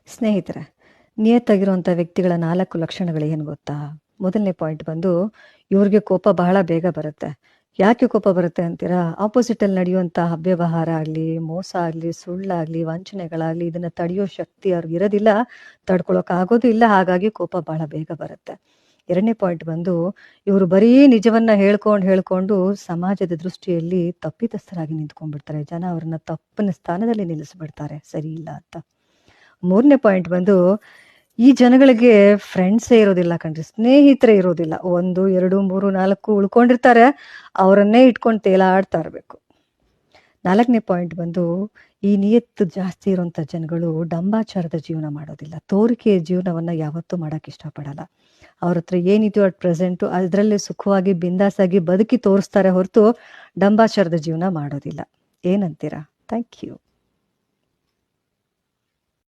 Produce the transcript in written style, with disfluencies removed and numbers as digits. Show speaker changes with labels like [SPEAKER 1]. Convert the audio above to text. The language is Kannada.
[SPEAKER 1] ಸ್ನೇಹಿತರೆ, ನಿಯತ್ತಾಗಿರುವಂಥ ವ್ಯಕ್ತಿಗಳ 4 ಲಕ್ಷಣಗಳು ಏನು ಗೊತ್ತಾ? ಮೊದಲನೇ ಪಾಯಿಂಟ್ ಬಂದು, ಇವ್ರಿಗೆ ಕೋಪ ಬಹಳ ಬೇಗ ಬರುತ್ತೆ. ಯಾಕೆ ಕೋಪ ಬರುತ್ತೆ ಅಂತೀರಾ? ಆಪೋಸಿಟಲ್ಲಿ ನಡೆಯುವಂಥ ಅವ್ಯವಹಾರ ಆಗಲಿ, ಮೋಸ ಆಗಲಿ, ಸುಳ್ಳಾಗಲಿ, ವಂಚನೆಗಳಾಗಲಿ ಇದನ್ನು ತಡೆಯೋ ಶಕ್ತಿ ಅವ್ರಿಗಿರೋದಿಲ್ಲ, ತಡ್ಕೊಳಕ್ಕಾಗೋದು ಇಲ್ಲ. ಹಾಗಾಗಿ ಕೋಪ ಬಹಳ ಬೇಗ ಬರುತ್ತೆ. 2ನೇ ಪಾಯಿಂಟ್ ಬಂದು, ಇವರು ಬರೀ ನಿಜವನ್ನ ಹೇಳ್ಕೊಂಡು ಸಮಾಜದ ದೃಷ್ಟಿಯಲ್ಲಿ ತಪ್ಪಿತಸ್ಥರಾಗಿ ನಿಂತ್ಕೊಂಡ್ಬಿಡ್ತಾರೆ. ಜನ ಅವ್ರನ್ನ ತಪ್ಪಿನ ಸ್ಥಾನದಲ್ಲಿ ನಿಲ್ಲಿಸ್ಬಿಡ್ತಾರೆ, ಸರಿ ಇಲ್ಲ ಅಂತ. 3ನೇ ಪಾಯಿಂಟ್ ಬಂದು, ಈ ಜನಗಳಿಗೆ ಫ್ರೆಂಡ್ಸೇ ಇರೋದಿಲ್ಲ ಕಣ್ರಿ, ಸ್ನೇಹಿತರೇ ಇರೋದಿಲ್ಲ. 1, 2, 3, 4 ಉಳ್ಕೊಂಡಿರ್ತಾರೆ, ಅವರನ್ನೇ ಇಟ್ಕೊಂಡು ತೇಲಾಡ್ತಾ ಇರಬೇಕು. 4ನೇ ಪಾಯಿಂಟ್ ಬಂದು, ಈ ನಿಯತ್ತು ಜಾಸ್ತಿ ಇರೋಂಥ ಜನಗಳು ಡಂಬಾಚಾರದ ಜೀವನ ಮಾಡೋದಿಲ್ಲ, ತೋರಿಕೆಯ ಜೀವನವನ್ನು ಯಾವತ್ತೂ ಮಾಡೋಕ್ಕೆ ಇಷ್ಟಪಡಲ್ಲ. ಅವ್ರ ಹತ್ರ ಏನಿದೆಯೋ ಅಟ್ ಪ್ರೆಸೆಂಟು ಅದರಲ್ಲೇ ಸುಖವಾಗಿ ಬಿಂದಾಸಾಗಿ ಬದುಕಿ ತೋರಿಸ್ತಾರೆ ಹೊರತು ಡಂಬಾಚಾರದ ಜೀವನ ಮಾಡೋದಿಲ್ಲ. ಏನಂತೀರಾ? Thank you.